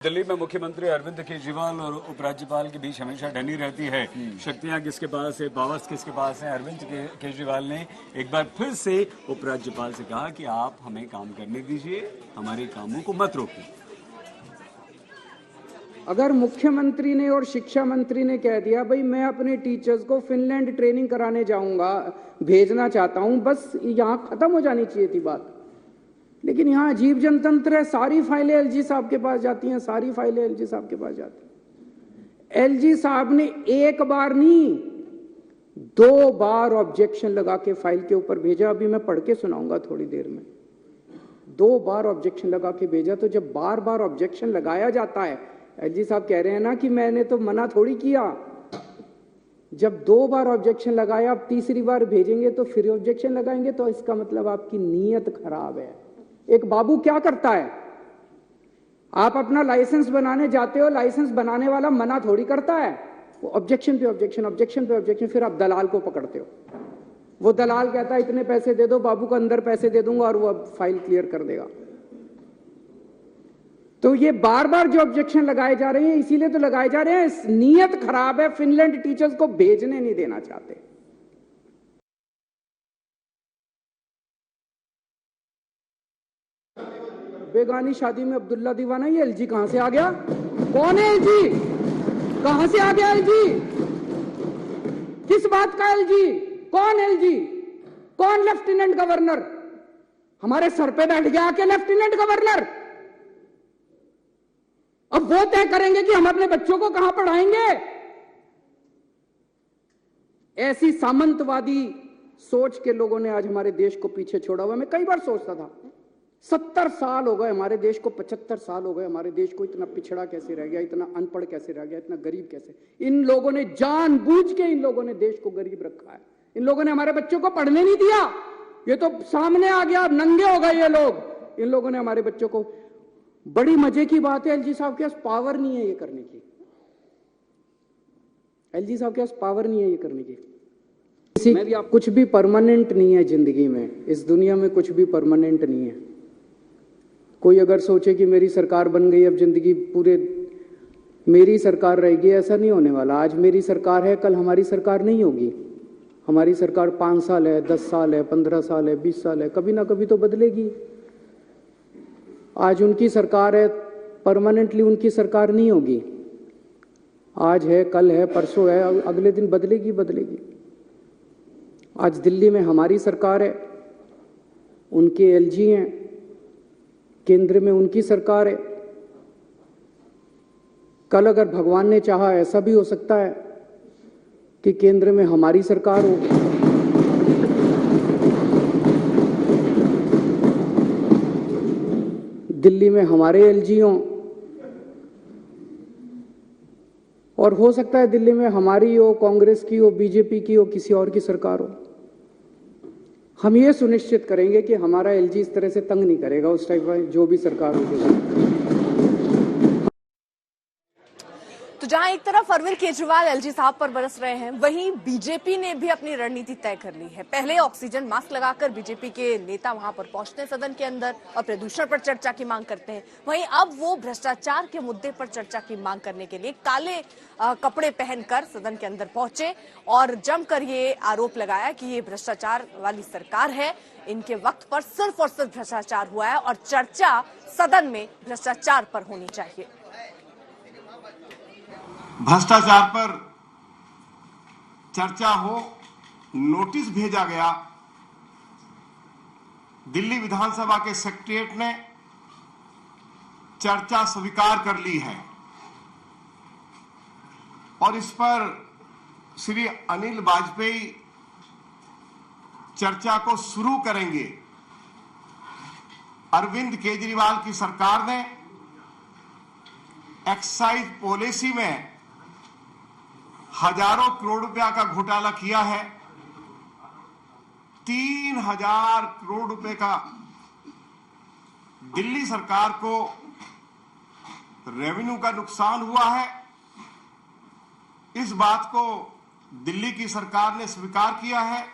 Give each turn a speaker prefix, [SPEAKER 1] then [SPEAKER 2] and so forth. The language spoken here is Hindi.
[SPEAKER 1] दिल्ली में मुख्यमंत्री अरविंद केजरीवाल और उपराज्यपाल के बीच हमेशा ढनी रहती है। शक्तियां किसके पास है, पावर्स किसके पास है। अरविंद केजरीवाल ने एक बार फिर से उपराज्यपाल से कहा कि आप हमें काम करने दीजिए, हमारे कामों को मत रोकिए।
[SPEAKER 2] अगर मुख्यमंत्री ने और शिक्षा मंत्री ने कह दिया भाई मैं अपने टीचर्स को फिनलैंड ट्रेनिंग कराने जाऊंगा, भेजना चाहता हूं, बस यहां खत्म हो जानी चाहिए थी बात। लेकिन यहां अजीब जनतंत्र है, सारी फाइलें एलजी साहब के पास जाती हैं, सारी फाइलें एलजी साहब के पास जाती हैं। एलजी साहब ने एक बार नहीं 2 बार ऑब्जेक्शन लगा के फाइल के ऊपर भेजा। अभी मैं पढ़ के सुनाऊंगा थोड़ी देर में। 2 बार ऑब्जेक्शन लगा के भेजा। तो जब बार बार ऑब्जेक्शन लगाया जाता है, एलजी साहब कह रहे हैं ना कि मैंने तो मना थोड़ी किया। जब 2 बार ऑब्जेक्शन लगाया, अब तीसरी बार भेजेंगे तो फिर ऑब्जेक्शन लगाएंगे, तो इसका मतलब आपकी नीयत खराब है। एक बाबू क्या करता है, आप अपना लाइसेंस बनाने जाते हो, लाइसेंस बनाने वाला मना थोड़ी करता है, वो ऑब्जेक्शन पे ऑब्जेक्शन, ऑब्जेक्शन पे ऑब्जेक्शन, फिर आप दलाल को पकड़ते हो। वो दलाल कहता है इतने पैसे दे दो, बाबू को अंदर पैसे दे दूंगा और वो अब फाइल क्लियर कर देगा। तो ये बार बार जो ऑब्जेक्शन लगाए जा रहे हैं, इसीलिए तो लगाए जा रहे हैं, नीयत खराब है, फिनलैंड टीचर्स को भेजने नहीं देना चाहते। बेगानी शादी में अब्दुल्ला दीवाना, ये एलजी कहां से आ गया? कौन है एलजी? कहां से आ गया एलजी? किस बात का एलजी? कौन एलजी? कौन लेफ्टिनेंट गवर्नर? हमारे सर पे बैठ गया आके लेफ्टिनेंट गवर्नर। अब वो तय करेंगे कि हम अपने बच्चों को कहां पढ़ाएंगे। ऐसी सामंतवादी सोच के लोगों ने आज हमारे देश को पीछे छोड़ा हुआ। मैं कई बार सोचता था 70 साल हो गए हमारे देश को, 75 साल हो गए हमारे देश को, इतना पिछड़ा कैसे रह गया, इतना अनपढ़ कैसे रह गया, इतना गरीब कैसे। इन लोगों ने जानबूझ के इन लोगों ने देश को गरीब रखा है। इन लोगों ने हमारे बच्चों को पढ़ने नहीं दिया। ये तो सामने आ गया, नंगे हो गए ये लोग। इन लोगों ने हमारे बच्चों को, बड़ी मजे की बात है, एलजी साहब के पास पावर नहीं है ये करने की। एलजी साहब के पास पावर नहीं है ये करने की। मैं भी आप, कुछ भी परमानेंट नहीं है जिंदगी में, इस दुनिया में कुछ भी परमानेंट नहीं है। कोई अगर सोचे कि मेरी सरकार बन गई, अब जिंदगी पूरे मेरी सरकार रहेगी, ऐसा नहीं होने वाला। आज मेरी सरकार है, कल हमारी सरकार नहीं होगी। हमारी सरकार 5 साल है, 10 साल है, 15 साल है, 20 साल है, कभी ना कभी तो बदलेगी। आज उनकी सरकार है, परमानेंटली उनकी सरकार नहीं होगी। आज है, कल है, परसों है, अगले दिन बदलेगी बदलेगी। आज दिल्ली में हमारी सरकार है, उनके एलजी हैं, केंद्र में उनकी सरकार है। कल अगर भगवान ने चाहा, ऐसा भी हो सकता है कि केंद्र में हमारी सरकार हो। दिल्ली में हमारे एलजी हों, और हो सकता है दिल्ली में हमारी हो, कांग्रेस की हो, बीजेपी की हो, किसी और की सरकार हो। हम ये सुनिश्चित करेंगे कि हमारा एलजी इस तरह से तंग नहीं करेगा उस टाइप का, जो भी सरकार होगी।
[SPEAKER 3] तो जहां एक तरफ अरविंद केजरीवाल एलजी साहब पर बरस रहे हैं, वहीं बीजेपी ने भी अपनी रणनीति तय कर ली है। पहले ऑक्सीजन मास्क लगाकर बीजेपी के नेता वहां पर पहुंचते हैं सदन के अंदर और प्रदूषण पर चर्चा की मांग करते हैं। वहीं अब वो भ्रष्टाचार के मुद्दे पर चर्चा की मांग करने के लिए काले कपड़े पहनकर सदन के अंदर पहुंचे और जमकर ये आरोप लगाया कि ये भ्रष्टाचार वाली सरकार है, इनके वक्त पर सिर्फ और सिर्फ भ्रष्टाचार हुआ है और चर्चा सदन में भ्रष्टाचार पर होनी चाहिए।
[SPEAKER 4] भ्रष्टाचार पर चर्चा हो, नोटिस भेजा गया। दिल्ली विधानसभा के सेक्रेटरीएट ने चर्चा स्वीकार कर ली है और इस पर श्री अनिल वाजपेयी चर्चा को शुरू करेंगे। अरविंद केजरीवाल की सरकार ने एक्साइज पॉलिसी में हजारों करोड़ रुपया का घोटाला किया है। 3000 करोड़ रुपए का दिल्ली सरकार को रेवेन्यू का नुकसान हुआ है। इस बात को दिल्ली की सरकार ने स्वीकार किया है।